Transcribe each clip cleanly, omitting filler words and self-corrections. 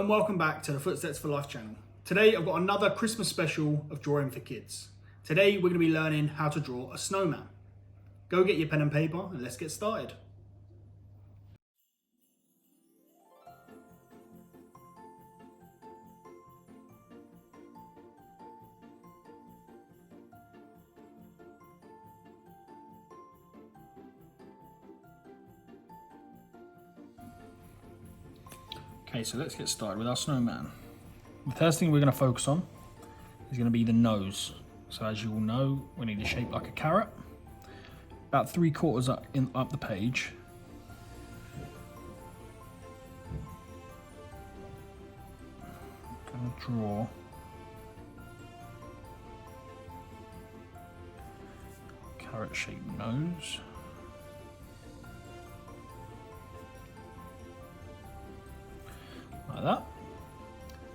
and welcome back to the Footsteps for Life channel. Today I've got another Christmas special of drawing for kids. Today we're going to be learning how to draw a snowman. Go get your pen and paper and let's get started. Okay, so let's get started with our snowman. The first thing we're going to focus on is going to be the nose. So as you all know, we need a shape like a carrot. About 3/4 up the page. I'm going to draw carrot-shaped nose. Like that.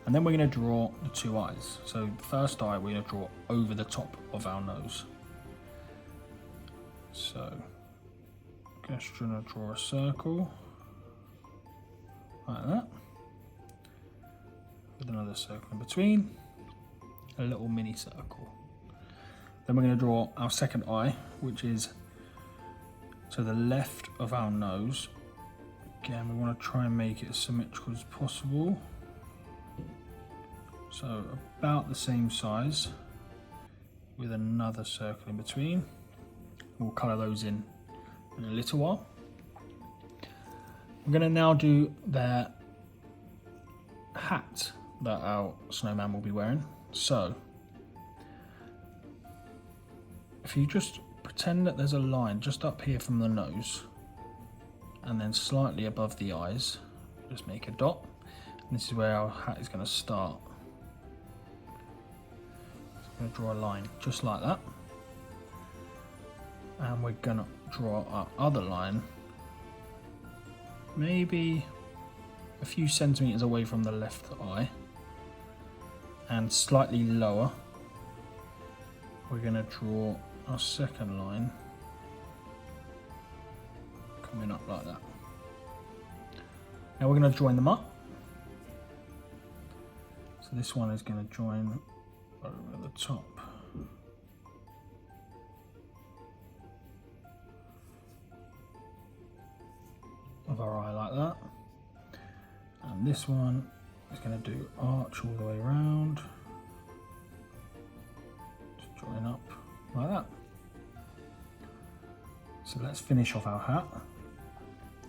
And then we're going to draw the two eyes. So the first eye we're going to draw over the top of our nose. So just going to draw a circle like that, with another circle in between, a little mini circle. Then we're going to draw our second eye, which is to the left of our nose. Again, we want to try and make it as symmetrical as possible. So about the same size, with another circle in between. We'll colour those in a little while. We're going to now do the hat that our snowman will be wearing. So if you just pretend that there's a line just up here from the nose, and then slightly above the eyes, just make a dot. And this is where our hat is going to start. So I'm going to draw a line just like that. And we're going to draw our other line, maybe a few centimeters away from the left eye, and slightly lower. We're going to draw our second line coming up like that. Now we're going to join them up. So this one is going to join over the top. Of our eye like that. And this one is going to do arch all the way around. Just join up like that. So let's finish off our hat.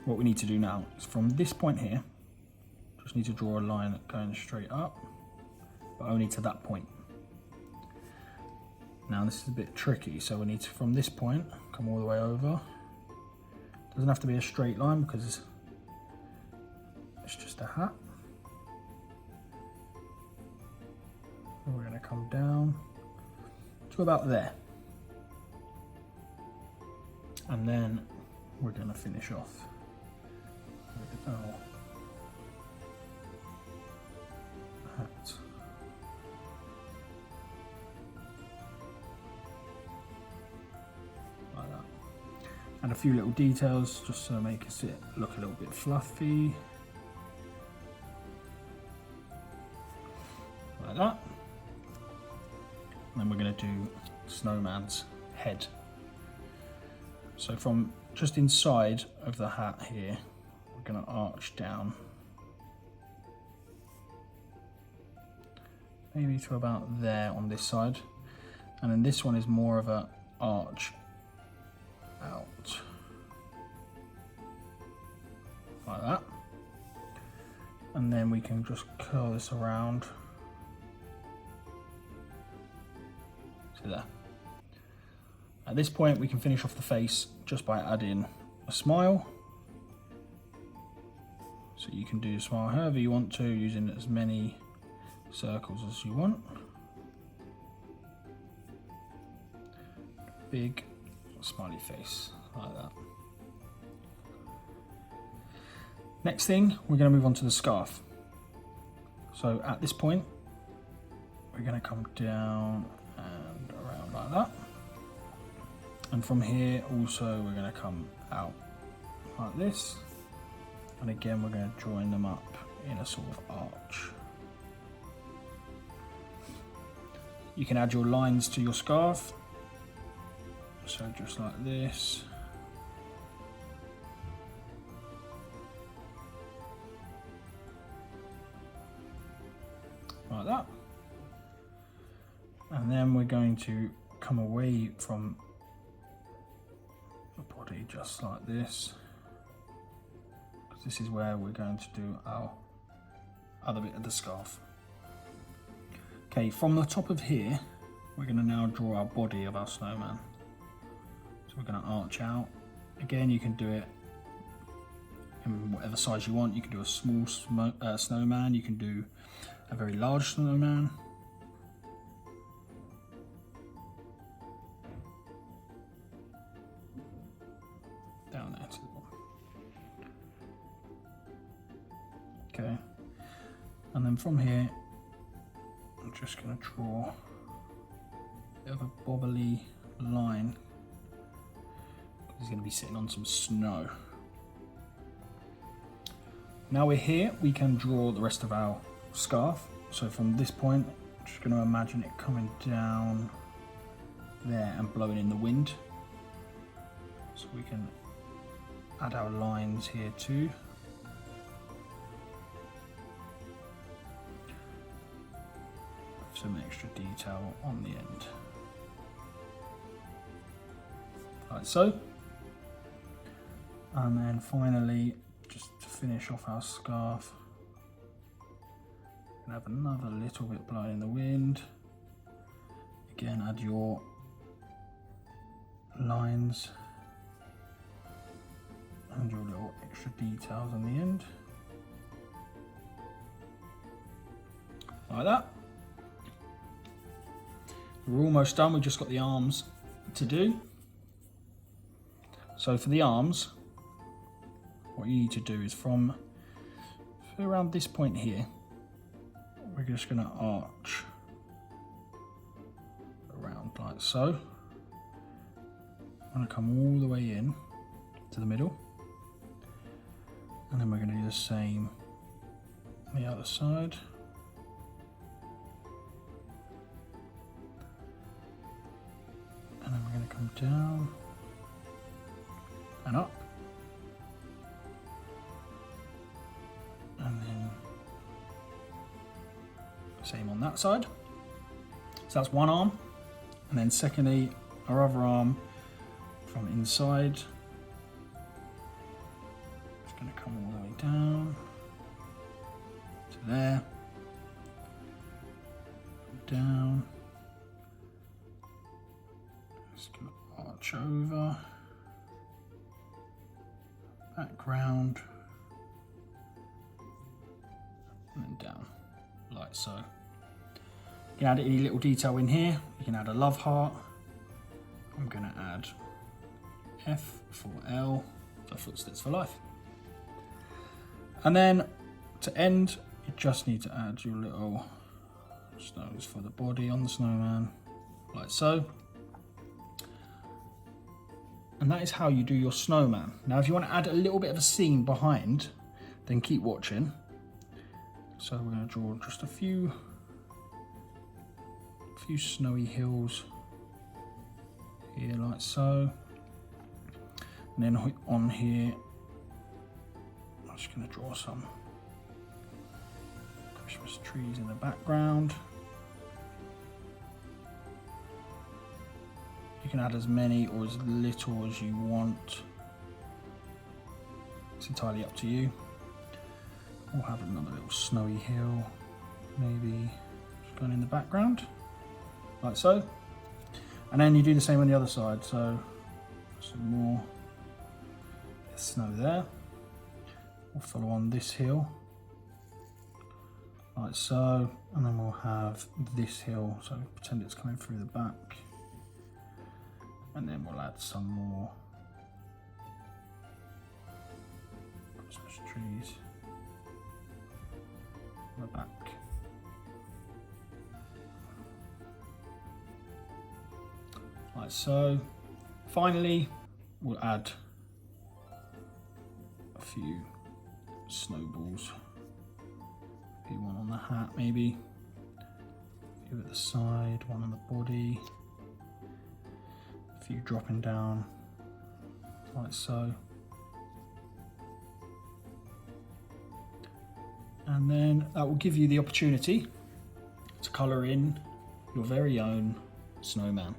What we need to do now is from this point here, just need to draw a line going straight up, but only to that point. Now this is a bit tricky, so we need to, from this point, come all the way over. Doesn't have to be a straight line because it's just a hat. And we're going to come down to about there. And then we're going to finish off with our hat. Like that. And a few little details just to make it look a little bit fluffy. Like that. And then we're going to do Snowman's head. So from just inside of the hat here, we're going to arch down. Maybe to about there on this side. And then this one is more of an arch out. Like that. And then we can just curl this around to there. At this point we can finish off the face just by adding a smile. So you can do the smile however you want to, using as many circles as you want. Big smiley face like that. Next thing, we're going to move on to the scarf. So at this point we're going to come down and around like that, and from here also we're going to come out like this, and again we're going to join them up in a sort of arch. You can add your lines to your scarf, so just like this. Like that. And then we're going to come away from the body just like this, because this is where we're going to do our other bit of the scarf. Okay, from the top of here, we're going to now draw our body of our snowman. So we're going to arch out. Again, you can do it in whatever size you want. You can do a small snowman, you can do a very large snowman. Down there to the bottom. Okay, and then from here, I'm just going to draw a bit of a bobbly line. He's going to be sitting on some snow. Now we're here, we can draw the rest of our scarf. So from this point, I'm just going to imagine it coming down there and blowing in the wind. So we can add our lines here too. Some extra detail on the end, like so. And then finally, just to finish off our scarf, and have another little bit blowing in the wind. Again, add your lines and your little extra details on the end, like that. We're almost done, we've just got the arms to do. So for the arms, what you need to do is from around this point here, we're just going to arch around like so. I'm going to come all the way in to the middle, and then we're going to do the same on the other side. And then we're going to come down and up, and then same on that side. So that's one arm, and then secondly, our other arm from inside. Just going to come all the way down to there, down. Just going to arch over, background, and then down, like so. You can add any little detail in here. You can add a love heart. I'm going to add F for L, so footsteps for life. And then to end, you just need to add your little snows for the body on the snowman, like so. And that is how you do your snowman. Now, if you want to add a little bit of a scene behind, then keep watching. So we're going to draw just a few snowy hills here, like so. And then on here, I'm just going to draw some Christmas trees in the background. You can add as many or as little as you want. It's entirely up to you. We'll have another little snowy hill, maybe just going in the background, like so. And then you do the same on the other side. So some more snow there. We'll follow on this hill, like so. And then we'll have this hill. So pretend it's coming through the back. And then we'll add some more Christmas trees on the back. Like so. Finally, we'll add a few snowballs do one on the hat maybe. Give it the side, one on the body. A few dropping down, like so. And then that will give you the opportunity to colour in your very own snowman.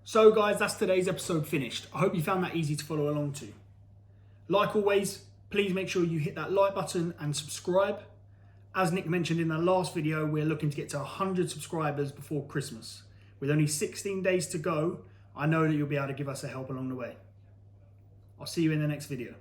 So guys, that's today's episode finished. I hope you found that easy to follow along to. Like always, please make sure you hit that like button and subscribe. As Nick mentioned in the last video, we're looking to get to 100 subscribers before Christmas. With only 16 days to go, I know that you'll be able to give us a help along the way. I'll see you in the next video.